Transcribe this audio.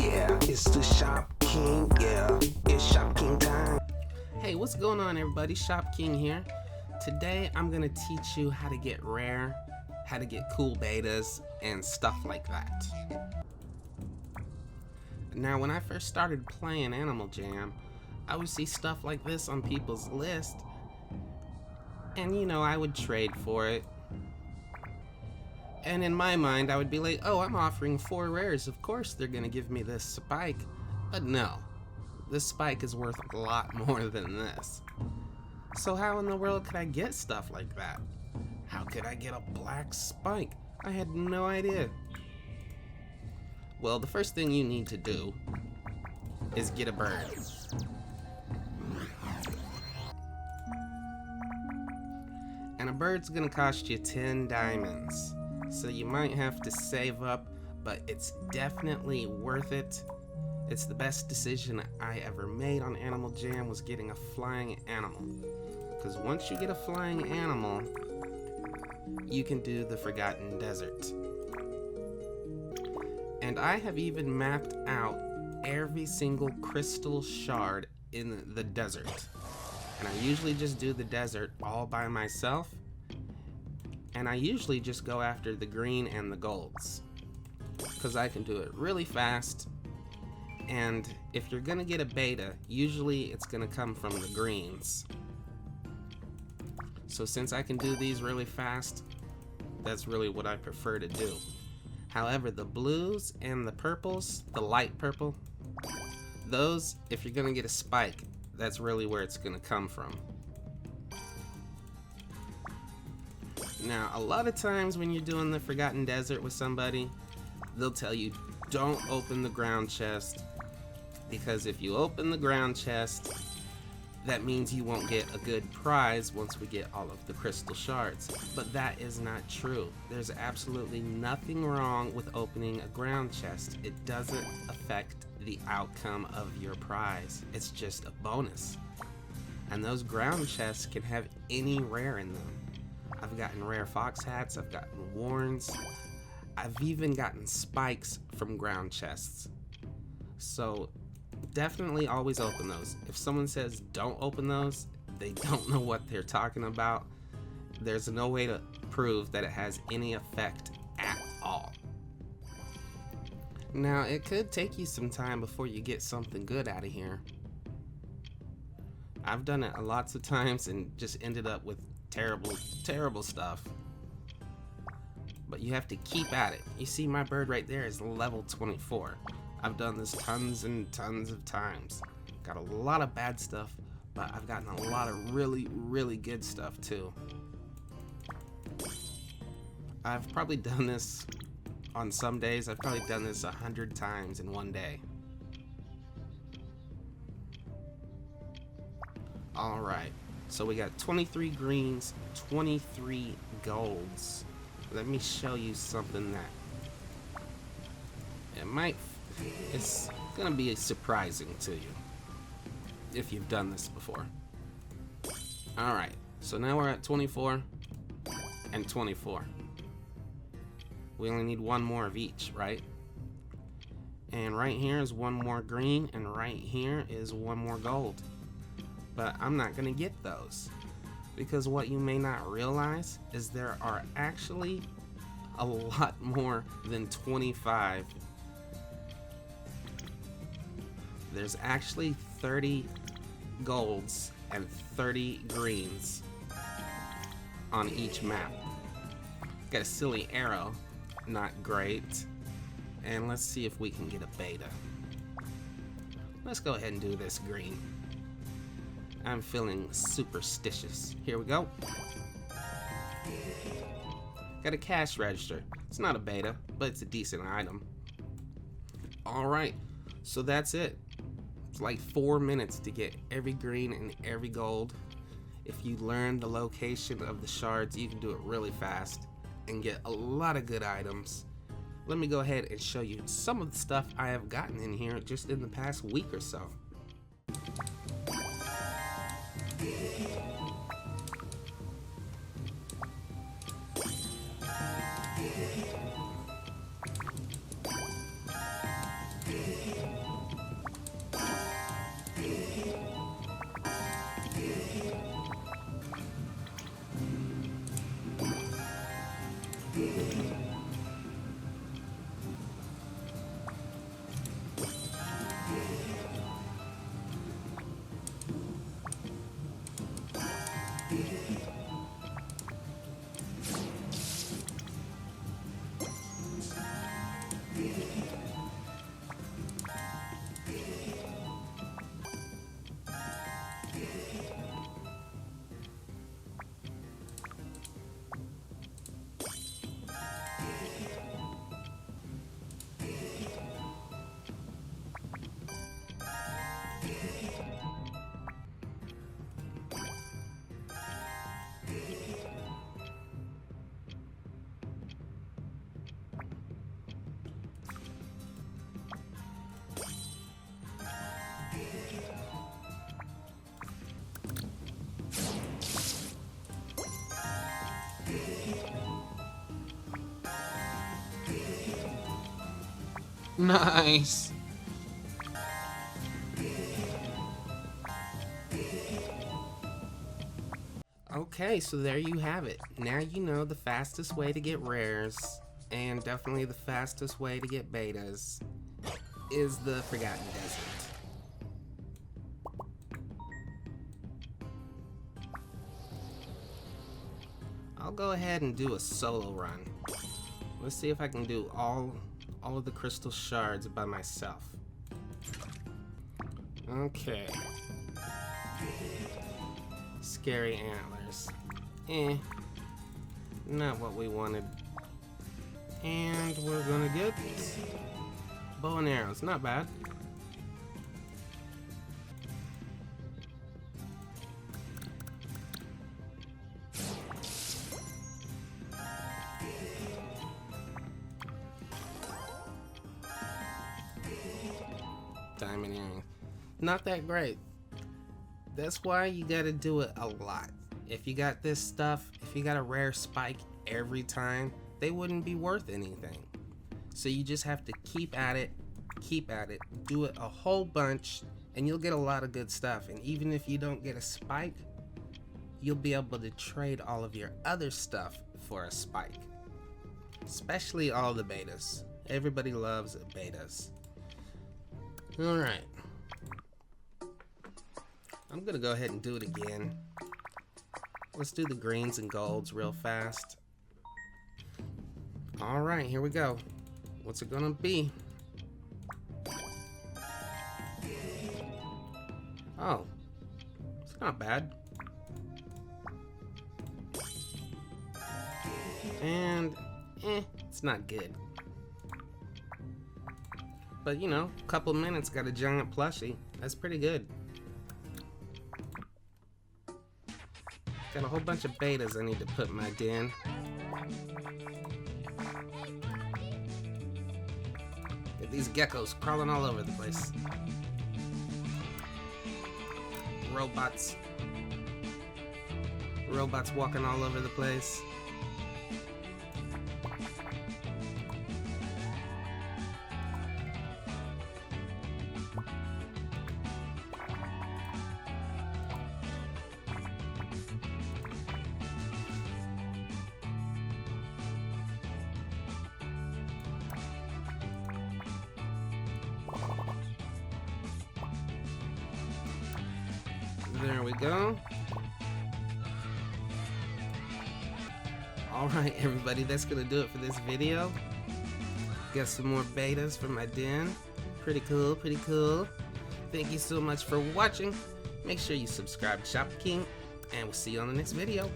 Yeah, it's the Shop King. Yeah, it's Shop King time. Hey, what's going on, everybody? Shop King here. Today I'm gonna teach you how to get rare, how to get cool betas, and stuff like that. Now, when I first started playing Animal Jam, I would see stuff like this on people's list, and you know, I would trade for it. And in my mind, I would be like, oh, I'm offering 4 rares, of course they're gonna give me this spike. But no, this spike is worth a lot more than this. So how in the world could I get stuff like that? How could I get a black spike? I had no idea. Well, the first thing you need to do is get a bird. And a bird's gonna cost you 10 diamonds. So you might have to save up, but it's definitely worth it. It's the best decision I ever made on Animal Jam, was getting a flying animal. Because once you get a flying animal, you can do the Forgotten Desert. And I have even mapped out every single crystal shard in the desert. And I usually just do the desert all by myself. And I usually just go after the green and the golds, because I can do it really fast. And if you're gonna get a beta, usually it's gonna come from the greens. So since I can do these really fast, that's really what I prefer to do. However, the blues and the purples, the light purple, those, if you're gonna get a spike, that's really where it's gonna come from. Now, a lot of times when you're doing the Forgotten Desert with somebody, they'll tell you, don't open the ground chest, because if you open the ground chest, that means you won't get a good prize once we get all of the crystal shards. But that is not true. There's absolutely nothing wrong with opening a ground chest. It doesn't affect the outcome of your prize. It's just a bonus. And those ground chests can have any rare in them. I've gotten rare fox hats, I've gotten warns, I've even gotten spikes from ground chests. So definitely always open those. If someone says don't open those, they don't know what they're talking about. There's no way to prove that it has any effect at all. Now, it could take you some time before you get something good out of here. I've done it lots of times and just ended up with terrible stuff. But you have to keep at it. You see, my bird right there is level 24. I've done this tons and tons of times. Got a lot of bad stuff, but I've gotten a lot of really good stuff too. I've probably done this on some days. I've probably done this 100 times in one day. All right. So we got 23 greens, 23 golds. Let me show you something that it's gonna be surprising to you if you've done this before. All right, so now we're at 24 and 24. We only need one more of each, right? And right here is one more green, and right here is one more gold. But I'm not gonna get those, because what you may not realize is there are actually a lot more than 25. There's actually 30 golds and 30 greens on each map. Got a silly arrow, not great. And let's see if we can get a beta. Let's go ahead and do this green. I'm feeling superstitious. Here we go. Got a cash register. It's not a beta, but it's a decent item. Alright, so that's it. It's like 4 minutes to get every green and every gold. If you learn the location of the shards, you can do it really fast and get a lot of good items. Let me go ahead and show you some of the stuff I have gotten in here just in the past week or so. Nice. Okay, so there you have it. Now you know the fastest way to get rares, and definitely the fastest way to get betas, is the Forgotten Desert. I'll go ahead and do a solo run. Let's see if I can do all of the crystal shards by myself. Okay. Scary antlers. Not what we wanted. And we're gonna get bow and arrows. Not bad. Diamond earrings. Not that great. That's why you gotta do it a lot. If you got this stuff, if you got a rare spike every time, they wouldn't be worth anything. So you just have to keep at it, do it a whole bunch, and you'll get a lot of good stuff. And even if you don't get a spike, you'll be able to trade all of your other stuff for a spike. Especially all the betas. Everybody loves betas. Alright. I'm gonna go ahead and do it again. Let's do the greens and golds real fast. Alright, here we go. What's it gonna be? Oh, it's not bad. And, it's not good. But you know, a couple minutes, got a giant plushie. That's pretty good. Got a whole bunch of betas I need to put in my den. Got these geckos crawling all over the place. Robots walking all over the place. There we go. Alright everybody, that's gonna do it for this video. Got some more betas from my den. Pretty cool, pretty cool. Thank you so much for watching. Make sure you subscribe to Shop King, and we'll see you on the next video.